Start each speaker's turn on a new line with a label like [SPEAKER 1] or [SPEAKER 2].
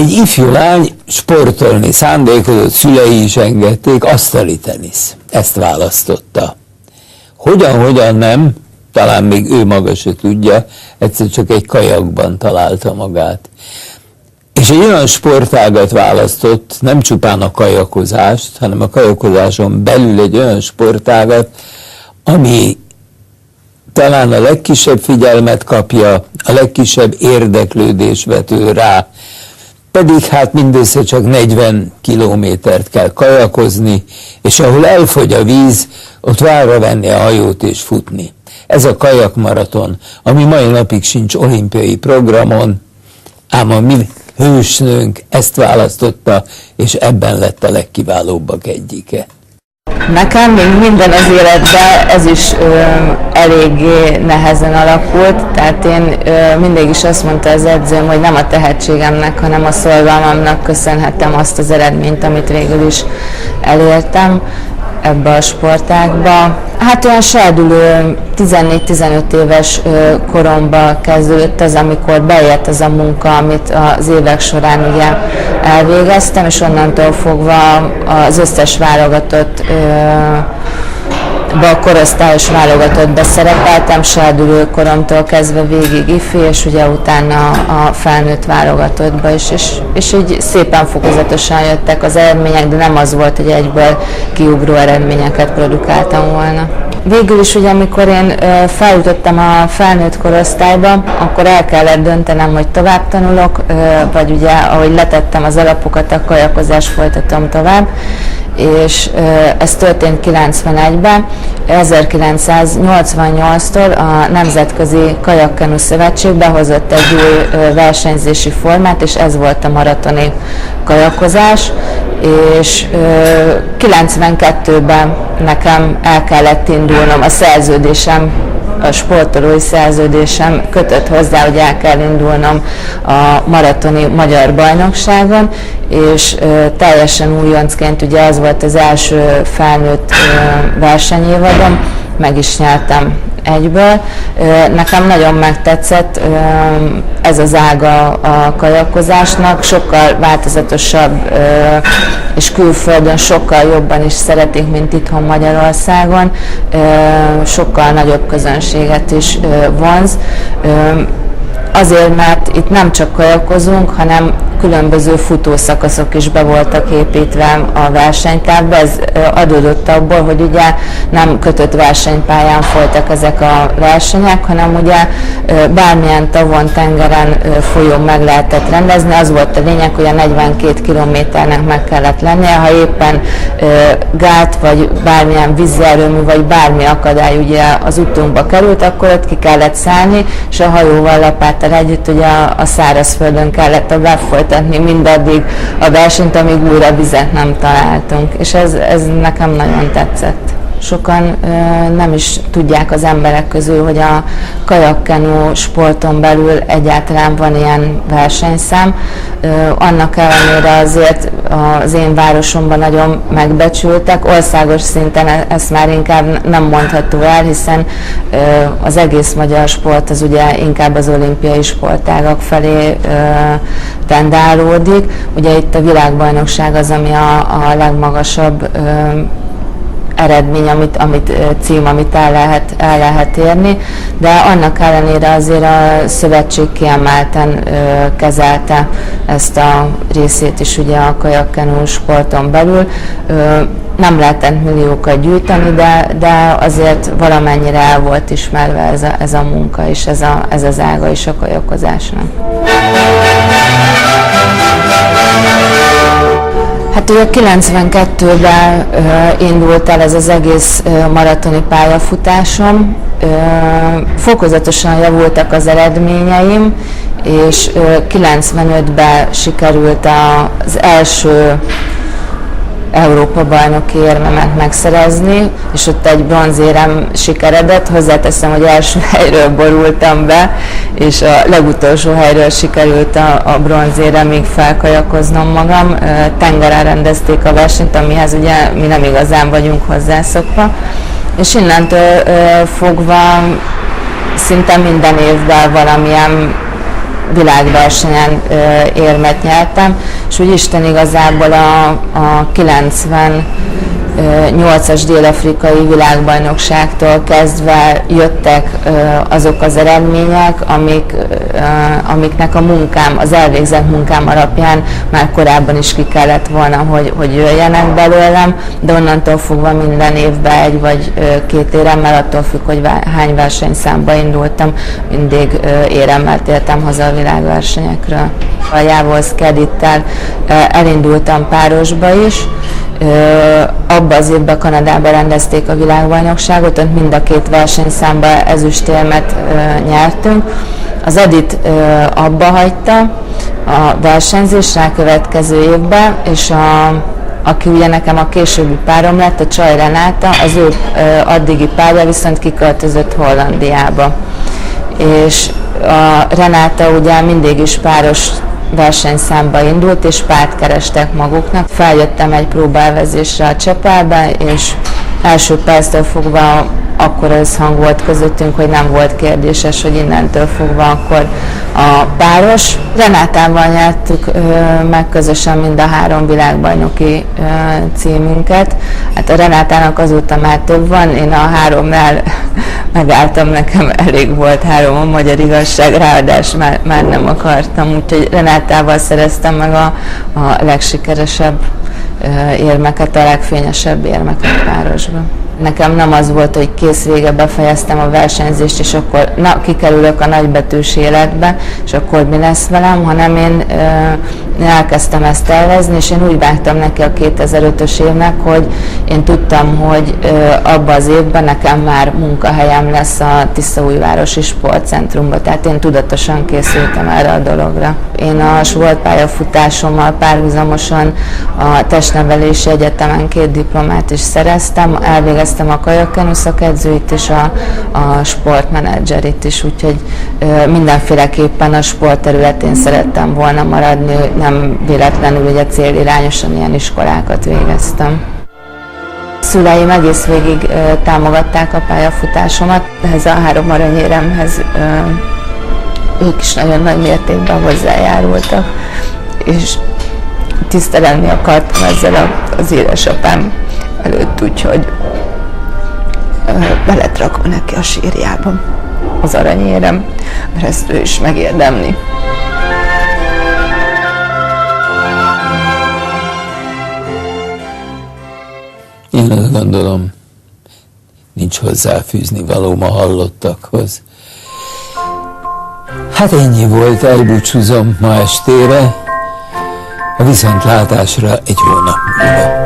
[SPEAKER 1] egy ifjú lány sportolni szándékozott, szülei is engedték, asztali tenisz. Ezt választotta. Hogyan nem, talán még ő maga se tudja, egyszer csak egy kajakban találta magát. És egy olyan sportágat választott, nem csupán a kajakozást, hanem a kajakozáson belül egy olyan sportágat, ami talán a legkisebb figyelmet kapja, a legkisebb érdeklődést vető rá, pedig hát mindössze csak 40 kilométert kell kajakozni, és ahol elfogy a víz, ott várra venni a hajót és futni. Ez a kajakmaraton, ami mai napig sincs olimpiai programon, ám a mi hősnőnk ezt választotta, és ebben lett a legkiválóbbak egyike.
[SPEAKER 2] Nekem még minden az életben ez is eléggé nehezen alakult, tehát én mindig is azt mondta az edzőm, hogy nem a tehetségemnek, hanem a szorgalmamnak köszönhetem azt az eredményt, amit végül is elértem ebbe a sportágba. Hát olyan serdülő 14-15 éves koromban kezdődött az, amikor beért az a munka, amit az évek során ugye elvégeztem, és onnantól fogva az összes válogatott a korosztályos válogatottba szerepeltem, serdülő koromtól kezdve végig ifi, és ugye utána a felnőtt válogatottba is, és így szépen fokozatosan jöttek az eredmények, de nem az volt, hogy egyből kiugró eredményeket produkáltam volna. Végül is ugye, amikor én feljutottam a felnőtt korosztályba, akkor el kellett döntenem, hogy tovább tanulok, vagy ugye, ahogy letettem az alapokat, a kajakozást folytatom tovább, és ez történt 91-ben. 1988-tól a Nemzetközi Kajakkenu Szövetség behozott egy új versenyzési formát, és ez volt a maratoni kajakozás, és 92-ben nekem el kellett indulnom, a szerződésem, a sportolói szerződésem kötött hozzá, hogy el kell indulnom a maratoni magyar bajnokságon, és teljesen újoncként, ugye az volt az első felnőtt versenyévadom, meg is nyertem egyből. Nekem nagyon megtetszett ez az ága a kajakozásnak, sokkal változatosabb, és külföldön sokkal jobban is szeretik, mint itthon Magyarországon, sokkal nagyobb közönséget is vonz. Azért, mert itt nem csak kajakozunk, hanem különböző futószakaszok is be voltak építve a versenytávba. Ez adódott abból, hogy ugye nem kötött versenypályán folytak ezek a versenyek, hanem ugye bármilyen tavon, tengeren, folyón meg lehetett rendezni. Az volt a lényeg, hogy a 42 kilométernek meg kellett lennie, ha éppen gát, vagy bármilyen vízerőmű, vagy bármi akadály ugye az utunkba került, akkor ott ki kellett szállni, és a hajóval, lapáttal együtt ugye a szárazföldön kellett tovább folytatni mindaddig a versenyt, amíg újra vizet nem találtunk, és ez nekem nagyon tetszett. Sokan nem is tudják az emberek közül, hogy a kajakkenu sporton belül egyáltalán van ilyen versenyszám. Annak ellenére azért az én városomban nagyon megbecsültek. Országos szinten ezt már inkább nem mondható el, hiszen az egész magyar sport az ugye inkább az olimpiai sportágak felé tendálódik. Ugye itt a világbajnokság az, ami a legmagasabb eredmény, amit el lehet érni, de annak ellenére azért a szövetség kiemelten kezelte ezt a részét is ugye a kajakkenu sporton belül. Nem lehetett milliókat gyűjteni, de azért valamennyire el volt ismerve ez a munka és ez az ága is a kajakozásnak. Hát ugye 92-ben indult el ez az egész maratoni pályafutásom, fokozatosan javultak az eredményeim, és 95-ben sikerült az első Európa-bajnoki érmemet megszerezni, és ott egy bronzérem sikeredett. Hozzáteszem, hogy első helyről borultam be, és a legutolsó helyről sikerült a bronzéremig felkajakoznom magam. Tengeren rendezték a versenyt, amihez ugye mi nem igazán vagyunk hozzászokva, és innentől fogva szinte minden évben valamilyen világversenyen érmet nyertem, és úgy Isten igazából a 98-as dél-afrikai világbajnokságtól kezdve jöttek azok az eredmények, amiknek a munkám, az elvégzett munkám alapján már korábban is ki kellett volna, hogy jöjjenek belőlem, de onnantól fogva minden évben egy vagy két éremmel, attól függ, hogy hány versenyszámba indultam, mindig éremmel tértem haza a világversenyekről. A Jawohl Skedittel elindultam párosba is, abban az évben Kanadában rendezték a világbajnokságot, ott mind a két versenyszámban ezüstérmet nyertünk. Az Edit abba hagyta a versenyzést rá következő évben, és aki ugye nekem a későbbi párom lett, a Csaj Renáta, az ő addigi párja viszont kiköltözött Hollandiába. És a Renáta ugye mindig is páros versenyszámba indult, és párt kerestek maguknak. Feljöttem egy próbálvezésre a Csepelbe, és első perctől fogva akkor összhang volt közöttünk, hogy nem volt kérdéses, hogy innentől fogva akkor a páros. Renátával nyertük meg közösen mind a 3 világbajnoki címünket. Hát a Renátának azóta már több van, én a 3-nál megálltam, nekem elég volt 3 a magyar igazság, ráadásul már nem akartam, úgyhogy Renátával szereztem meg a legsikeresebb érmeket, a legfényesebb érmeket párosban. Nekem nem az volt, hogy kész vége, befejeztem a versenyzést, és akkor kikerülök a nagybetűs életbe, és akkor mi lesz velem, hanem én elkezdtem ezt tervezni, és én úgy vágtam neki a 2005-ös évnek, hogy én tudtam, hogy abban az évben nekem már munkahelyem lesz a Tiszaújvárosi Sportcentrumban, tehát én tudatosan készültem erre a dologra. Én a sportpályafutásommal párhuzamosan a testnevelési egyetemen 2 diplomát is szereztem, elvégeztem a kajakkenu szakedzőit és a sportmenedzserit is, úgyhogy mindenféleképpen a sport területén szerettem volna maradni, nem véletlenül ugye célirányosan ilyen iskolákat végeztem. A szüleim egész végig támogatták a pályafutásomat, ehhez a 3 aranyéremhez ők is nagyon nagy mértékben hozzájárultak, és tisztelni akartam ezzel az édesapám előtt, úgyhogy be lett rakva neki a sírjába az aranyérem, mert ezt ő is megérdemli.
[SPEAKER 1] Én azt gondolom, nincs hozzáfűzni valóm a hallottakhoz. Hát ennyi volt, elbúcsúzom ma estére, a viszontlátásra egy hónap múlva.